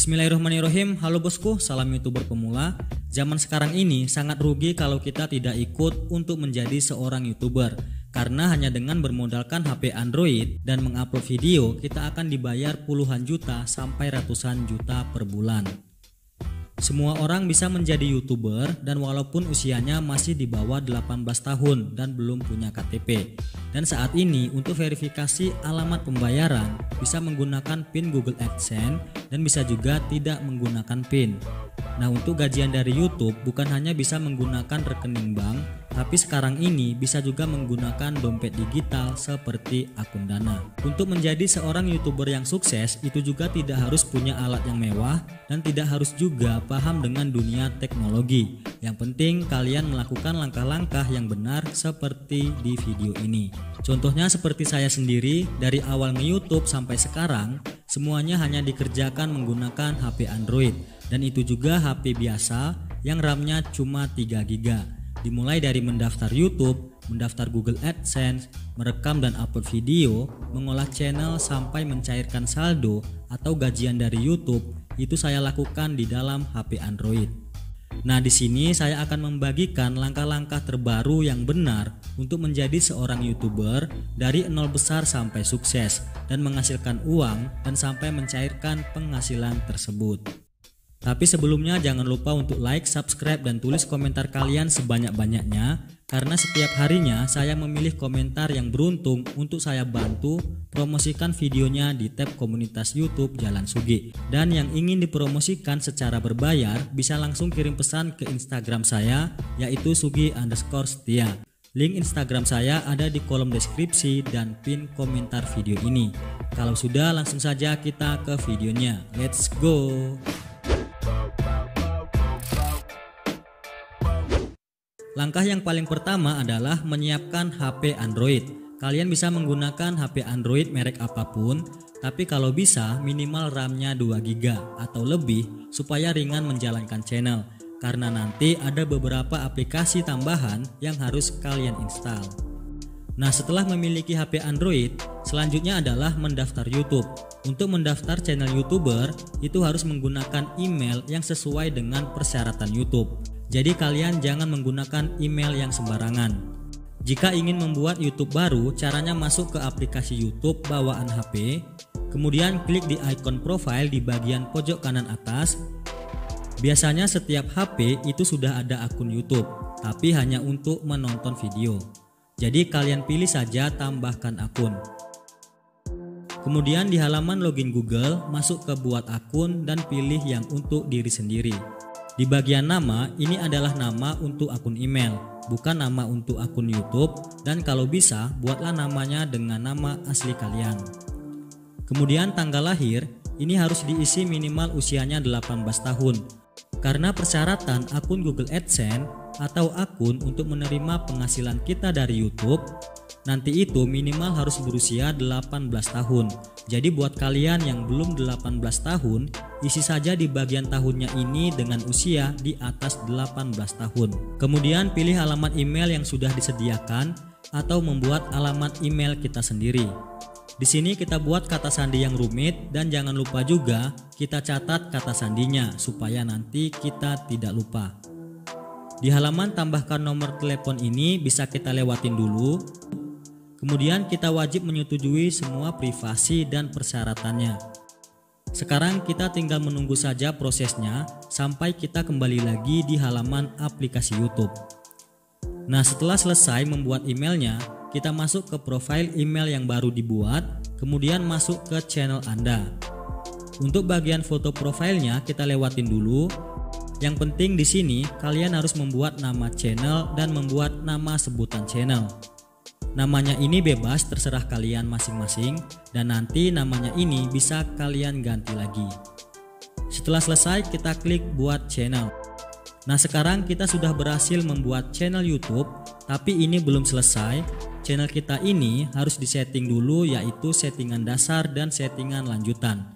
Bismillahirrahmanirrahim. Halo bosku, salam YouTuber pemula. Zaman sekarang ini sangat rugi kalau kita tidak ikut untuk menjadi seorang YouTuber. Karena hanya dengan bermodalkan HP Android dan mengupload video, kita akan dibayar puluhan juta sampai ratusan juta per bulan. Semua orang bisa menjadi YouTuber dan walaupun usianya masih di bawah 18 tahun dan belum punya KTP. Dan saat ini untuk verifikasi alamat pembayaran bisa menggunakan PIN Google AdSense dan bisa juga tidak menggunakan PIN. Nah, untuk gajian dari YouTube bukan hanya bisa menggunakan rekening bank, tapi sekarang ini bisa juga menggunakan dompet digital seperti akun Dana. Untuk menjadi seorang YouTuber yang sukses itu juga tidak harus punya alat yang mewah dan tidak harus juga paham dengan dunia teknologi. Yang penting kalian melakukan langkah-langkah yang benar seperti di video ini. Contohnya seperti saya sendiri, dari awal nge-YouTube sampai sekarang semuanya hanya dikerjakan menggunakan HP Android, dan itu juga HP biasa yang RAM-nya cuma 3 GB. Dimulai dari mendaftar YouTube, mendaftar Google AdSense, merekam dan upload video, mengolah channel sampai mencairkan saldo atau gajian dari YouTube, itu saya lakukan di dalam HP Android. Nah, di sini saya akan membagikan langkah-langkah terbaru yang benar untuk menjadi seorang YouTuber dari nol besar sampai sukses dan menghasilkan uang dan sampai mencairkan penghasilan tersebut. Tapi sebelumnya jangan lupa untuk like, subscribe, dan tulis komentar kalian sebanyak-banyaknya, karena setiap harinya saya memilih komentar yang beruntung untuk saya bantu promosikan videonya di tab komunitas YouTube Jalan Sugi. Dan yang ingin dipromosikan secara berbayar bisa langsung kirim pesan ke Instagram saya, yaitu sugi_setia. Link Instagram saya ada di kolom deskripsi dan pin komentar video ini. Kalau sudah, langsung saja kita ke videonya. Let's go! Langkah yang paling pertama adalah menyiapkan HP Android. Kalian bisa menggunakan HP Android merek apapun, tapi kalau bisa minimal RAM-nya 2 GB atau lebih supaya ringan menjalankan channel, karena nanti ada beberapa aplikasi tambahan yang harus kalian install. Nah, setelah memiliki HP Android, selanjutnya adalah mendaftar YouTube. Untuk mendaftar channel YouTuber itu harus menggunakan email yang sesuai dengan persyaratan YouTube. Jadi kalian jangan menggunakan email yang sembarangan. Jika ingin membuat YouTube baru, caranya masuk ke aplikasi YouTube bawaan HP, kemudian klik di icon profile di bagian pojok kanan atas. Biasanya setiap HP itu sudah ada akun YouTube, tapi hanya untuk menonton video. Jadi kalian pilih saja tambahkan akun. Kemudian di halaman login Google, masuk ke buat akun dan pilih yang untuk diri sendiri. Di bagian nama, ini adalah nama untuk akun email, bukan nama untuk akun YouTube, dan kalau bisa buatlah namanya dengan nama asli kalian. Kemudian tanggal lahir, ini harus diisi minimal usianya 18 tahun. Karena persyaratan akun Google AdSense atau akun untuk menerima penghasilan kita dari YouTube, nanti itu minimal harus berusia 18 tahun. Jadi buat kalian yang belum 18 tahun, isi saja di bagian tahunnya ini dengan usia di atas 18 tahun. Kemudian pilih alamat email yang sudah disediakan atau membuat alamat email kita sendiri. Di sini kita buat kata sandi yang rumit dan jangan lupa juga kita catat kata sandinya supaya nanti kita tidak lupa. Di halaman tambahkan nomor telepon ini bisa kita lewatin dulu. Kemudian kita wajib menyetujui semua privasi dan persyaratannya. Sekarang kita tinggal menunggu saja prosesnya sampai kita kembali lagi di halaman aplikasi YouTube. Nah, setelah selesai membuat emailnya, kita masuk ke profil email yang baru dibuat, kemudian masuk ke channel Anda. Untuk bagian foto profilnya kita lewatin dulu. Yang penting di sini kalian harus membuat nama channel dan membuat nama sebutan channel. Namanya ini bebas, terserah kalian masing-masing, dan nanti namanya ini bisa kalian ganti lagi. Setelah selesai kita klik buat channel. Nah, sekarang kita sudah berhasil membuat channel YouTube, tapi ini belum selesai. Channel kita ini harus disetting dulu, yaitu settingan dasar dan settingan lanjutan.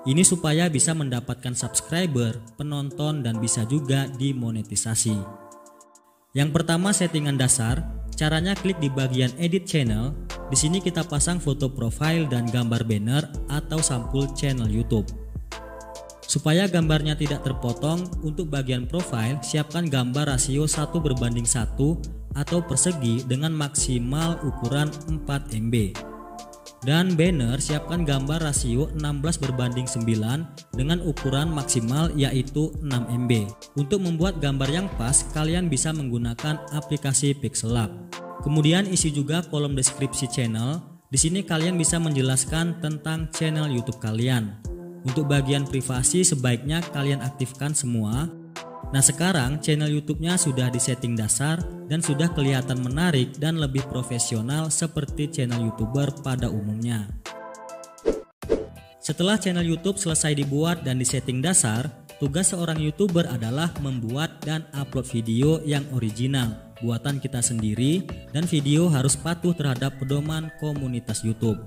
Ini supaya bisa mendapatkan subscriber, penonton, dan bisa juga dimonetisasi. Yang pertama settingan dasar. Caranya klik di bagian edit channel. Di sini kita pasang foto profile dan gambar banner atau sampul channel YouTube. Supaya gambarnya tidak terpotong, untuk bagian profile siapkan gambar rasio 1:1 atau persegi dengan maksimal ukuran 4 MB. Dan banner siapkan gambar rasio 16:9 dengan ukuran maksimal yaitu 6 MB. Untuk membuat gambar yang pas, kalian bisa menggunakan aplikasi Pixellab. Kemudian isi juga kolom deskripsi channel. Di sini kalian bisa menjelaskan tentang channel YouTube kalian. Untuk bagian privasi sebaiknya kalian aktifkan semua. Nah, sekarang channel YouTube-nya sudah disetting dasar dan sudah kelihatan menarik dan lebih profesional seperti channel YouTuber pada umumnya. Setelah channel YouTube selesai dibuat dan disetting dasar, tugas seorang YouTuber adalah membuat dan upload video yang original, buatan kita sendiri, dan video harus patuh terhadap pedoman komunitas YouTube.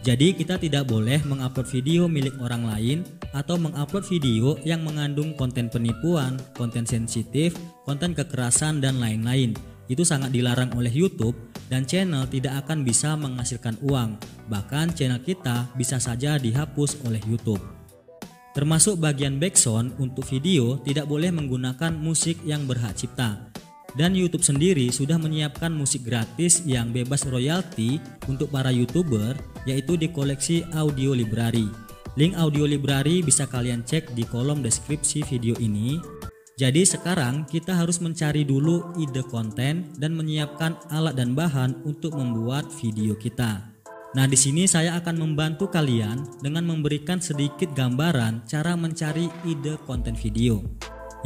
Jadi kita tidak boleh mengupload video milik orang lain atau mengupload video yang mengandung konten penipuan, konten sensitif, konten kekerasan dan lain-lain. Itu sangat dilarang oleh YouTube dan channel tidak akan bisa menghasilkan uang. Bahkan channel kita bisa saja dihapus oleh YouTube. Termasuk bagian background untuk video tidak boleh menggunakan musik yang berhak cipta. Dan YouTube sendiri sudah menyiapkan musik gratis yang bebas royalti untuk para YouTuber, yaitu di koleksi Audio Library. Link Audio Library bisa kalian cek di kolom deskripsi video ini. Jadi sekarang kita harus mencari dulu ide konten dan menyiapkan alat dan bahan untuk membuat video kita. Nah, di sini saya akan membantu kalian dengan memberikan sedikit gambaran cara mencari ide konten video.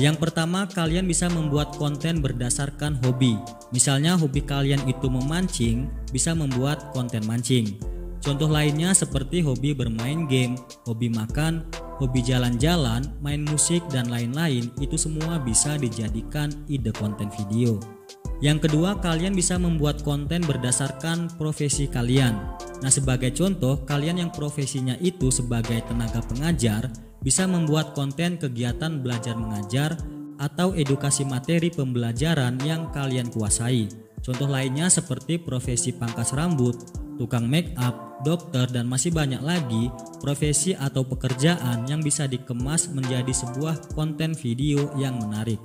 Yang pertama, kalian bisa membuat konten berdasarkan hobi. Misalnya hobi kalian itu memancing, bisa membuat konten mancing. Contoh lainnya seperti hobi bermain game, hobi makan, hobi jalan-jalan, main musik dan lain-lain, itu semua bisa dijadikan ide konten video. Yang kedua, kalian bisa membuat konten berdasarkan profesi kalian. Nah, sebagai contoh, kalian yang profesinya itu sebagai tenaga pengajar bisa membuat konten kegiatan belajar mengajar atau edukasi materi pembelajaran yang kalian kuasai. Contoh lainnya seperti profesi pangkas rambut, tukang make up, dokter, dan masih banyak lagi profesi atau pekerjaan yang bisa dikemas menjadi sebuah konten video yang menarik.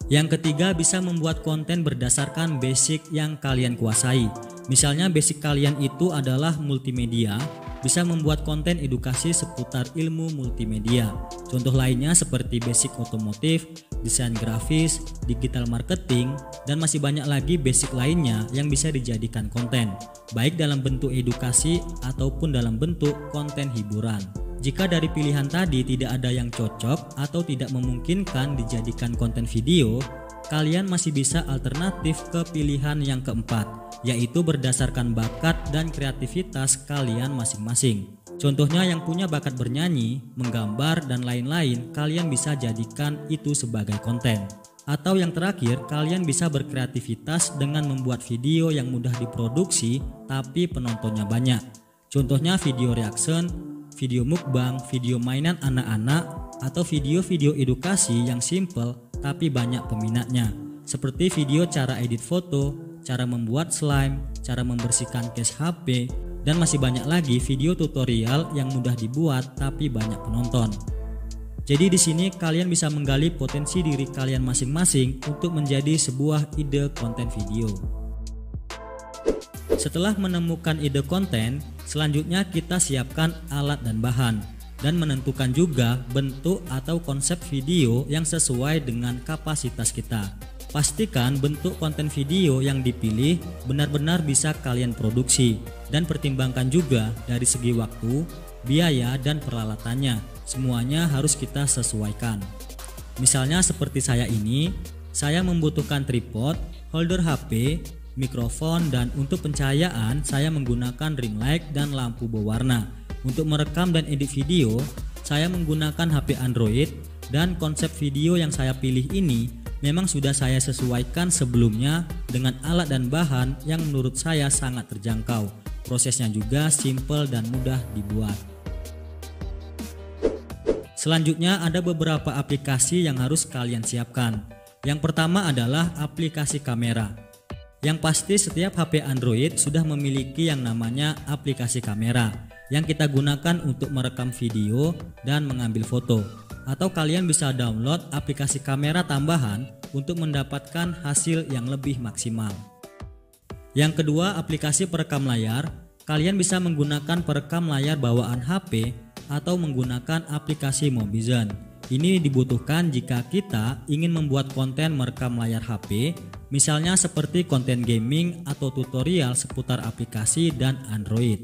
Yang ketiga, bisa membuat konten berdasarkan basic yang kalian kuasai. Misalnya basic kalian itu adalah multimedia, bisa membuat konten edukasi seputar ilmu multimedia. Contoh lainnya seperti basic otomotif, desain grafis, digital marketing, dan masih banyak lagi basic lainnya yang bisa dijadikan konten, baik dalam bentuk edukasi ataupun dalam bentuk konten hiburan. Jika dari pilihan tadi tidak ada yang cocok atau tidak memungkinkan dijadikan konten video, kalian masih bisa alternatif ke pilihan yang keempat, yaitu berdasarkan bakat dan kreativitas kalian masing-masing. Contohnya yang punya bakat bernyanyi, menggambar, dan lain-lain, kalian bisa jadikan itu sebagai konten. Atau yang terakhir, kalian bisa berkreativitas dengan membuat video yang mudah diproduksi tapi penontonnya banyak. Contohnya video reaction, video mukbang, video mainan anak-anak, atau video-video edukasi yang simple tapi banyak peminatnya. Seperti video cara edit foto, cara membuat slime, cara membersihkan case HP, dan masih banyak lagi video tutorial yang mudah dibuat tapi banyak penonton. Jadi di sini kalian bisa menggali potensi diri kalian masing-masing untuk menjadi sebuah ide konten video. Setelah menemukan ide konten, selanjutnya kita siapkan alat dan bahan dan menentukan juga bentuk atau konsep video yang sesuai dengan kapasitas kita. Pastikan bentuk konten video yang dipilih benar-benar bisa kalian produksi dan pertimbangkan juga dari segi waktu, biaya, dan peralatannya. Semuanya harus kita sesuaikan. Misalnya seperti saya ini, saya membutuhkan tripod, holder HP, mikrofon, dan untuk pencahayaan saya menggunakan ring light dan lampu berwarna. Untuk merekam dan edit video, saya menggunakan HP Android, dan konsep video yang saya pilih ini memang sudah saya sesuaikan sebelumnya dengan alat dan bahan yang menurut saya sangat terjangkau. Prosesnya juga simple dan mudah dibuat. Selanjutnya ada beberapa aplikasi yang harus kalian siapkan. Yang pertama adalah aplikasi kamera. Yang pasti setiap HP Android sudah memiliki yang namanya aplikasi kamera. yang kita gunakan untuk merekam video dan mengambil foto. Atau kalian bisa download aplikasi kamera tambahan untuk mendapatkan hasil yang lebih maksimal. Yang kedua, aplikasi perekam layar. Kalian bisa menggunakan perekam layar bawaan HP atau menggunakan aplikasi Mobizen. Ini dibutuhkan jika kita ingin membuat konten merekam layar HP, misalnya seperti konten gaming atau tutorial seputar aplikasi dan Android.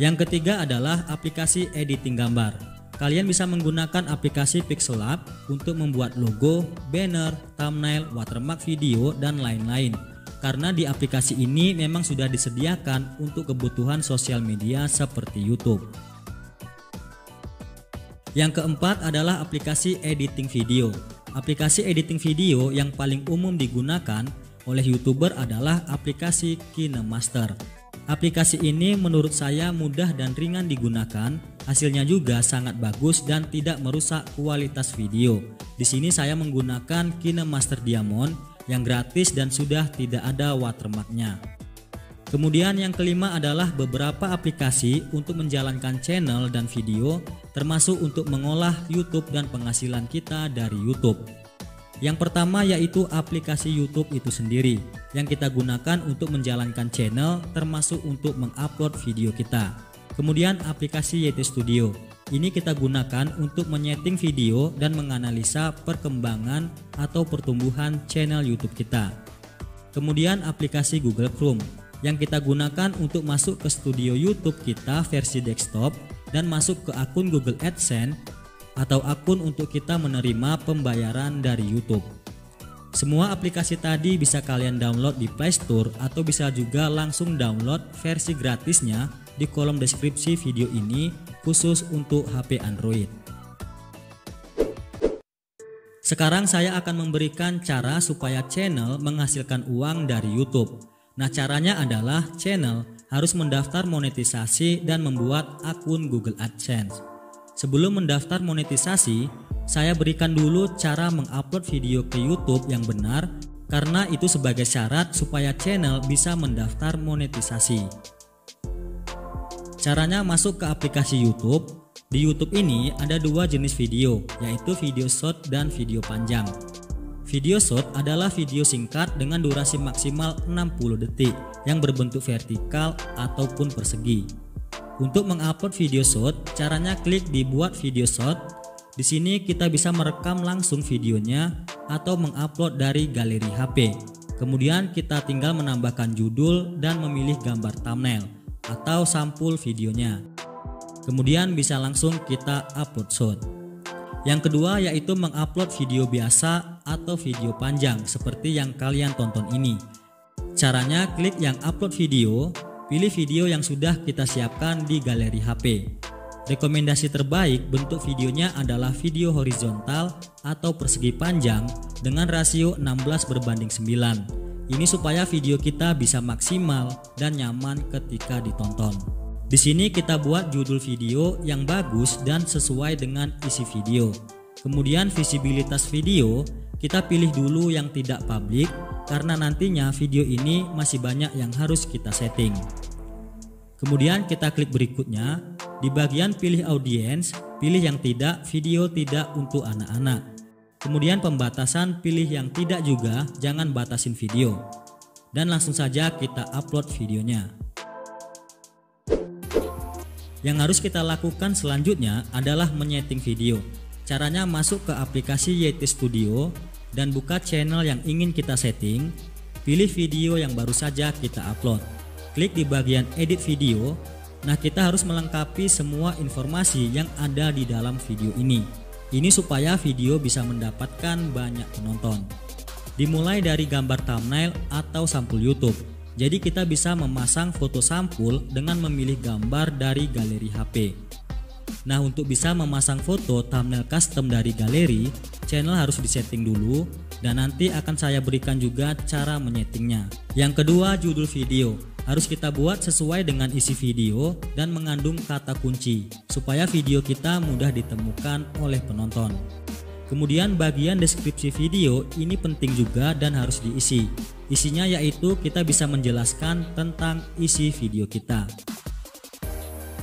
Yang ketiga adalah aplikasi editing gambar. Kalian bisa menggunakan aplikasi Pixellab untuk membuat logo, banner, thumbnail, watermark video, dan lain-lain. Karena di aplikasi ini memang sudah disediakan untuk kebutuhan sosial media seperti YouTube. Yang keempat adalah aplikasi editing video. Aplikasi editing video yang paling umum digunakan oleh YouTuber adalah aplikasi KineMaster. Aplikasi ini menurut saya mudah dan ringan digunakan, hasilnya juga sangat bagus dan tidak merusak kualitas video. Di sini saya menggunakan KineMaster Diamond yang gratis dan sudah tidak ada watermarknya. Kemudian yang kelima adalah beberapa aplikasi untuk menjalankan channel dan video, termasuk untuk mengolah YouTube dan penghasilan kita dari YouTube. Yang pertama yaitu aplikasi YouTube itu sendiri yang kita gunakan untuk menjalankan channel, termasuk untuk mengupload video kita. Kemudian aplikasi YT Studio. Ini kita gunakan untuk menyeting video dan menganalisa perkembangan atau pertumbuhan channel YouTube kita. Kemudian aplikasi Google Chrome yang kita gunakan untuk masuk ke studio YouTube kita versi desktop dan masuk ke akun Google AdSense atau akun untuk kita menerima pembayaran dari YouTube. Semua aplikasi tadi bisa kalian download di Play Store atau bisa juga langsung download versi gratisnya di kolom deskripsi video ini khusus untuk HP Android. Sekarang saya akan memberikan cara supaya channel menghasilkan uang dari YouTube. Nah, caranya adalah channel harus mendaftar monetisasi dan membuat akun Google AdSense. Sebelum mendaftar monetisasi, saya berikan dulu cara mengupload video ke YouTube yang benar, karena itu sebagai syarat supaya channel bisa mendaftar monetisasi. Caranya masuk ke aplikasi YouTube. Di YouTube ini ada dua jenis video, yaitu video short dan video panjang. Video short adalah video singkat dengan durasi maksimal 60 detik yang berbentuk vertikal ataupun persegi. Untuk mengupload video short, caranya klik di buat video short. Di sini kita bisa merekam langsung videonya atau mengupload dari galeri HP. Kemudian kita tinggal menambahkan judul dan memilih gambar thumbnail atau sampul videonya. Kemudian bisa langsung kita upload short. Yang kedua yaitu mengupload video biasa atau video panjang seperti yang kalian tonton ini. Caranya klik yang upload video, pilih video yang sudah kita siapkan di galeri HP. Rekomendasi terbaik bentuk videonya adalah video horizontal atau persegi panjang dengan rasio 16:9. Ini supaya video kita bisa maksimal dan nyaman ketika ditonton. Di sini kita buat judul video yang bagus dan sesuai dengan isi video. Kemudian visibilitas video kita pilih dulu yang tidak publik karena nantinya video ini masih banyak yang harus kita setting. Kemudian kita klik berikutnya, di bagian pilih audience, pilih yang tidak, video tidak untuk anak-anak. Kemudian pembatasan pilih yang tidak juga, jangan batasin video. Dan langsung saja kita upload videonya. Yang harus kita lakukan selanjutnya adalah menyeting video. Caranya masuk ke aplikasi YT Studio dan buka channel yang ingin kita setting. Pilih video yang baru saja kita upload. Klik di bagian edit video. Nah, kita harus melengkapi semua informasi yang ada di dalam video ini. Ini supaya video bisa mendapatkan banyak penonton. Dimulai dari gambar thumbnail atau sampul YouTube. Jadi kita bisa memasang foto sampul dengan memilih gambar dari galeri HP. Nah, untuk bisa memasang foto thumbnail custom dari galeri, channel harus disetting dulu dan nanti akan saya berikan juga cara menyetingnya. Yang kedua, judul video. Harus kita buat sesuai dengan isi video dan mengandung kata kunci supaya video kita mudah ditemukan oleh penonton. Kemudian bagian deskripsi video ini penting juga dan harus diisi. Isinya yaitu kita bisa menjelaskan tentang isi video kita.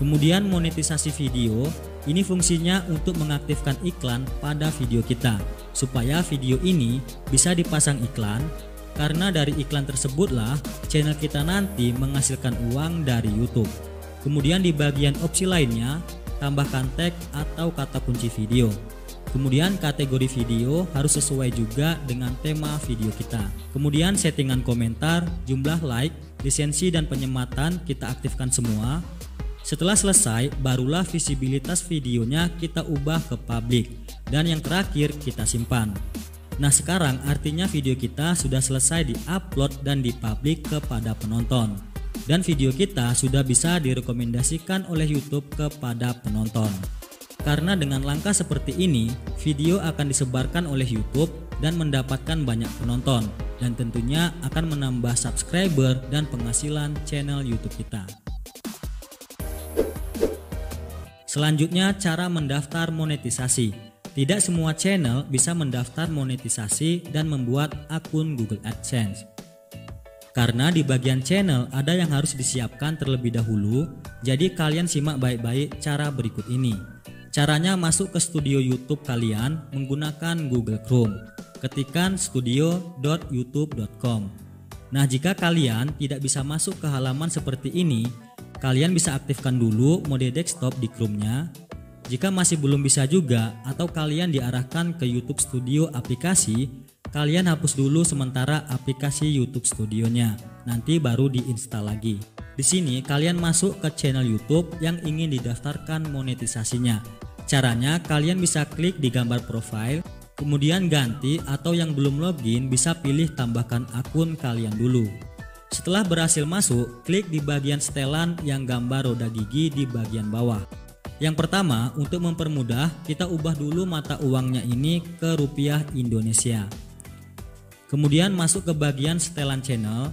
Kemudian monetisasi video, ini fungsinya untuk mengaktifkan iklan pada video kita supaya video ini bisa dipasang iklan, karena dari iklan tersebutlah channel kita nanti menghasilkan uang dari YouTube. Kemudian di bagian opsi lainnya, tambahkan tag atau kata kunci video. Kemudian kategori video harus sesuai juga dengan tema video kita. Kemudian settingan komentar, jumlah like, lisensi dan penyematan kita aktifkan semua. Setelah selesai, barulah visibilitas videonya kita ubah ke publik, dan yang terakhir kita simpan. Nah, sekarang artinya video kita sudah selesai di-upload dan dipublik kepada penonton, dan video kita sudah bisa direkomendasikan oleh YouTube kepada penonton. Karena dengan langkah seperti ini, video akan disebarkan oleh YouTube dan mendapatkan banyak penonton, dan tentunya akan menambah subscriber dan penghasilan channel YouTube kita. Selanjutnya, cara mendaftar monetisasi. Tidak semua channel bisa mendaftar monetisasi dan membuat akun Google AdSense. Karena di bagian channel ada yang harus disiapkan terlebih dahulu, jadi kalian simak baik-baik cara berikut ini. Caranya, masuk ke studio YouTube kalian menggunakan Google Chrome. Ketikkan studio.youtube.com. Nah, jika kalian tidak bisa masuk ke halaman seperti ini, kalian bisa aktifkan dulu mode desktop di Chrome-nya. Jika masih belum bisa juga atau kalian diarahkan ke YouTube Studio aplikasi, kalian hapus dulu sementara aplikasi YouTube Studio-nya. Nanti baru diinstal lagi. Di sini kalian masuk ke channel YouTube yang ingin didaftarkan monetisasinya. Caranya, kalian bisa klik di gambar profile, kemudian ganti, atau yang belum login bisa pilih tambahkan akun kalian dulu. Setelah berhasil masuk, klik di bagian setelan yang gambar roda gigi di bagian bawah. Yang pertama, untuk mempermudah, kita ubah dulu mata uangnya ini ke rupiah Indonesia. Kemudian masuk ke bagian setelan channel.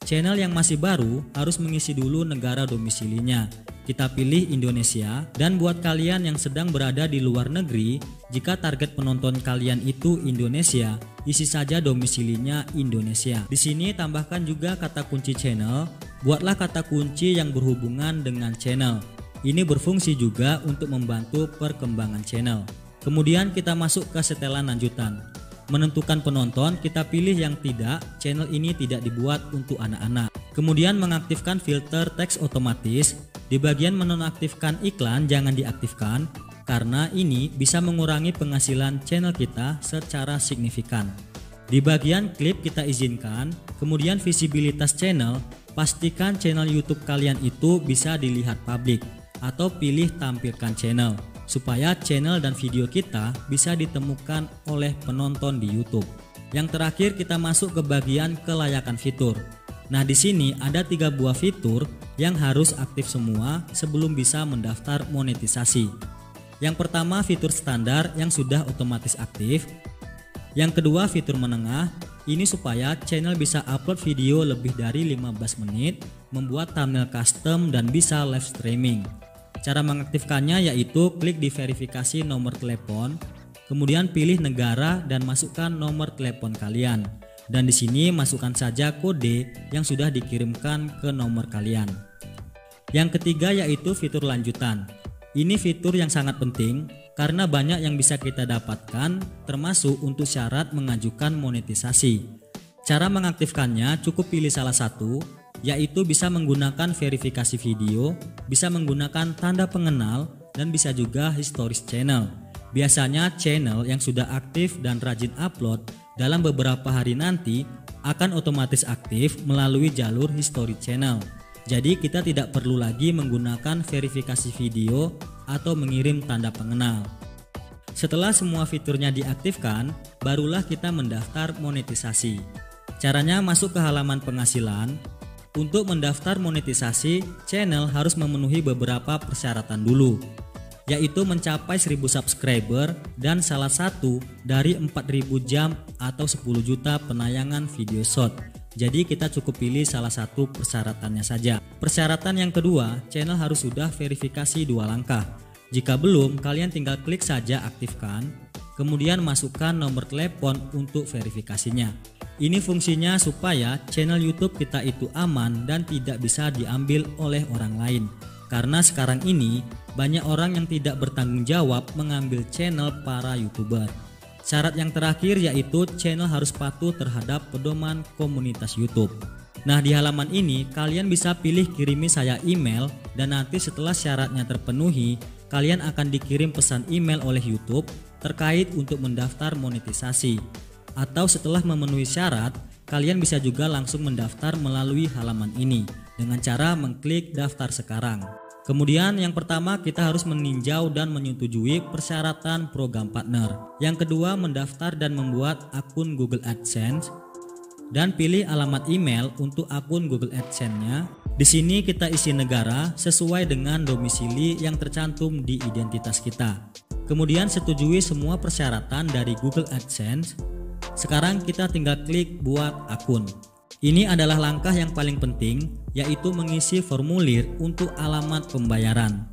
Channel yang masih baru harus mengisi dulu negara domisilinya. Kita pilih Indonesia, dan buat kalian yang sedang berada di luar negeri, jika target penonton kalian itu Indonesia, isi saja domisilinya Indonesia. Di sini tambahkan juga kata kunci channel. Buatlah kata kunci yang berhubungan dengan channel. Ini berfungsi juga untuk membantu perkembangan channel. Kemudian kita masuk ke setelan lanjutan. Menentukan penonton, kita pilih yang tidak, channel ini tidak dibuat untuk anak-anak. Kemudian mengaktifkan filter teks otomatis. Di bagian menonaktifkan iklan jangan diaktifkan, karena ini bisa mengurangi penghasilan channel kita secara signifikan. Di bagian klip kita izinkan, kemudian visibilitas channel, pastikan channel YouTube kalian itu bisa dilihat publik, atau pilih tampilkan channel, supaya channel dan video kita bisa ditemukan oleh penonton di YouTube. Yang terakhir, kita masuk ke bagian kelayakan fitur. Nah, di sini ada 3 buah fitur yang harus aktif semua sebelum bisa mendaftar monetisasi. Yang pertama, fitur standar yang sudah otomatis aktif. Yang kedua, fitur menengah. Ini supaya channel bisa upload video lebih dari 15 menit, membuat thumbnail custom dan bisa live streaming. Cara mengaktifkannya yaitu klik di verifikasi nomor telepon, kemudian pilih negara dan masukkan nomor telepon kalian. Dan di sini masukkan saja kode yang sudah dikirimkan ke nomor kalian. Yang ketiga yaitu fitur lanjutan. Ini fitur yang sangat penting karena banyak yang bisa kita dapatkan, termasuk untuk syarat mengajukan monetisasi. Cara mengaktifkannya cukup pilih salah satu, yaitu bisa menggunakan verifikasi video, bisa menggunakan tanda pengenal, dan bisa juga historis channel. Biasanya channel yang sudah aktif dan rajin upload dalam beberapa hari nanti akan otomatis aktif melalui jalur history channel. Jadi kita tidak perlu lagi menggunakan verifikasi video atau mengirim tanda pengenal. Setelah semua fiturnya diaktifkan, barulah kita mendaftar monetisasi. Caranya, masuk ke halaman penghasilan. Untuk mendaftar monetisasi, channel harus memenuhi beberapa persyaratan dulu, yaitu mencapai 1000 subscriber dan salah satu dari 4000 jam atau 10 juta penayangan video short. Jadi kita cukup pilih salah satu persyaratannya saja. Persyaratan yang kedua, channel harus sudah verifikasi 2 langkah. Jika belum, kalian tinggal klik saja aktifkan, kemudian masukkan nomor telepon untuk verifikasinya. Ini fungsinya supaya channel YouTube kita itu aman dan tidak bisa diambil oleh orang lain. karena sekarang ini banyak orang yang tidak bertanggung jawab mengambil channel para YouTuber. Syarat yang terakhir yaitu channel harus patuh terhadap pedoman komunitas YouTube. Nah, di halaman ini kalian bisa pilih kirimi saya email, dan nanti setelah syaratnya terpenuhi, kalian akan dikirim pesan email oleh YouTube terkait untuk mendaftar monetisasi. Atau setelah memenuhi syarat, kalian bisa juga langsung mendaftar melalui halaman ini dengan cara mengklik daftar sekarang. Kemudian yang pertama kita harus meninjau dan menyetujui persyaratan program partner. Yang kedua, mendaftar dan membuat akun Google AdSense dan pilih alamat email untuk akun Google AdSense-nya. Di sini kita isi negara sesuai dengan domisili yang tercantum di identitas kita. Kemudian setujui semua persyaratan dari Google AdSense. Sekarang kita tinggal klik buat akun. Ini adalah langkah yang paling penting, yaitu mengisi formulir untuk alamat pembayaran.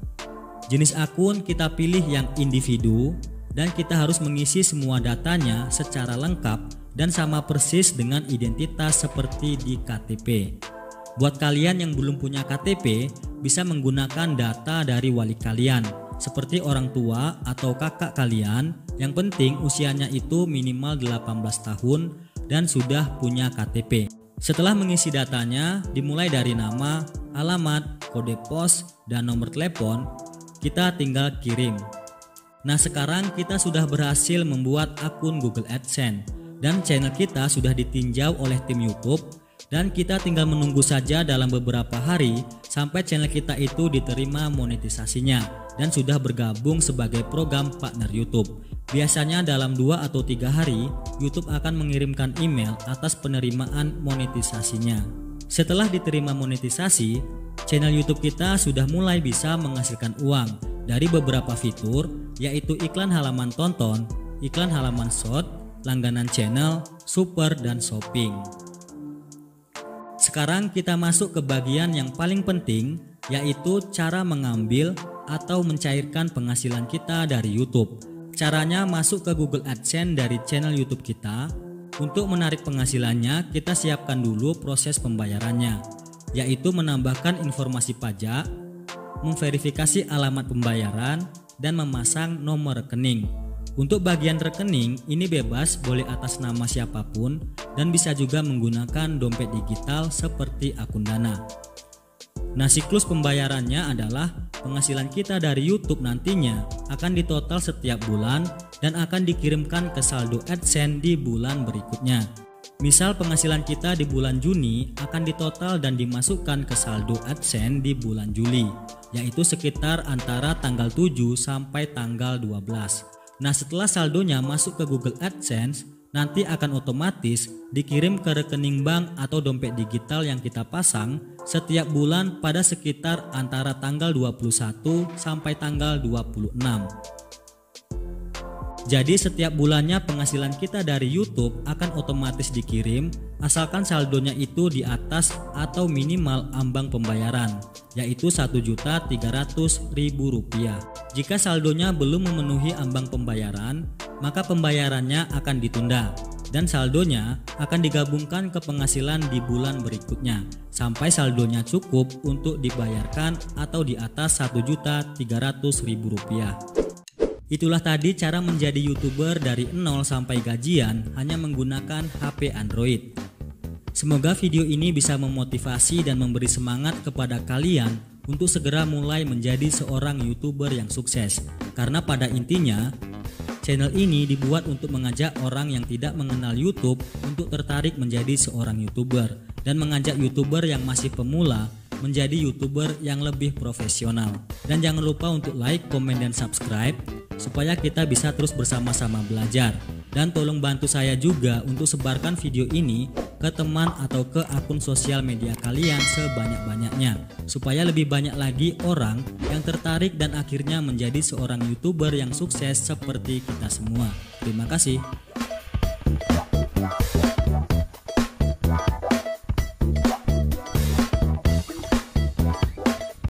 Jenis akun kita pilih yang individu, dan kita harus mengisi semua datanya secara lengkap dan sama persis dengan identitas seperti di KTP. Buat kalian yang belum punya KTP, bisa menggunakan data dari wali kalian, seperti orang tua atau kakak kalian. Yang penting usianya itu minimal 18 tahun dan sudah punya KTP. Setelah mengisi datanya, dimulai dari nama, alamat, kode pos, dan nomor telepon, kita tinggal kirim. Nah, sekarang kita sudah berhasil membuat akun Google AdSense dan channel kita sudah ditinjau oleh tim YouTube, dan kita tinggal menunggu saja dalam beberapa hari sampai channel kita itu diterima monetisasinya dan sudah bergabung sebagai program partner YouTube. Biasanya dalam 2 atau 3 hari, YouTube akan mengirimkan email atas penerimaan monetisasinya. Setelah diterima monetisasi, channel YouTube kita sudah mulai bisa menghasilkan uang dari beberapa fitur, yaitu iklan halaman tonton, iklan halaman short, langganan channel, super, dan shopping. Sekarang kita masuk ke bagian yang paling penting, yaitu cara mengambil atau mencairkan penghasilan kita dari YouTube. Caranya masuk ke Google AdSense dari channel YouTube kita. Untuk menarik penghasilannya, kita siapkan dulu proses pembayarannya, yaitu menambahkan informasi pajak, memverifikasi alamat pembayaran, dan memasang nomor rekening. Untuk bagian rekening, ini bebas, boleh atas nama siapapun dan bisa juga menggunakan dompet digital seperti akun Dana. Nah, siklus pembayarannya adalah penghasilan kita dari YouTube nantinya akan ditotal setiap bulan dan akan dikirimkan ke saldo AdSense di bulan berikutnya. Misal penghasilan kita di bulan Juni akan ditotal dan dimasukkan ke saldo AdSense di bulan Juli, yaitu sekitar antara tanggal 7 sampai tanggal 12. Nah, setelah saldonya masuk ke Google AdSense, nanti akan otomatis dikirim ke rekening bank atau dompet digital yang kita pasang setiap bulan pada sekitar antara tanggal 21 sampai tanggal 26. Jadi setiap bulannya penghasilan kita dari YouTube akan otomatis dikirim asalkan saldonya itu di atas atau minimal ambang pembayaran, yaitu Rp1.300.000. Jika saldonya belum memenuhi ambang pembayaran, maka pembayarannya akan ditunda dan saldonya akan digabungkan ke penghasilan di bulan berikutnya sampai saldonya cukup untuk dibayarkan atau di atas Rp1.300.000. Itulah tadi cara menjadi YouTuber dari nol sampai gajian hanya menggunakan HP Android. Semoga video ini bisa memotivasi dan memberi semangat kepada kalian untuk segera mulai menjadi seorang YouTuber yang sukses. Karena pada intinya, channel ini dibuat untuk mengajak orang yang tidak mengenal YouTube untuk tertarik menjadi seorang YouTuber dan mengajak YouTuber yang masih pemula menjadi YouTuber yang lebih profesional. Dan jangan lupa untuk like, komen, dan subscribe supaya kita bisa terus bersama-sama belajar. Dan tolong bantu saya juga untuk sebarkan video ini ke teman atau ke akun sosial media kalian sebanyak-banyaknya supaya lebih banyak lagi orang yang tertarik dan akhirnya menjadi seorang YouTuber yang sukses seperti kita semua. Terima kasih.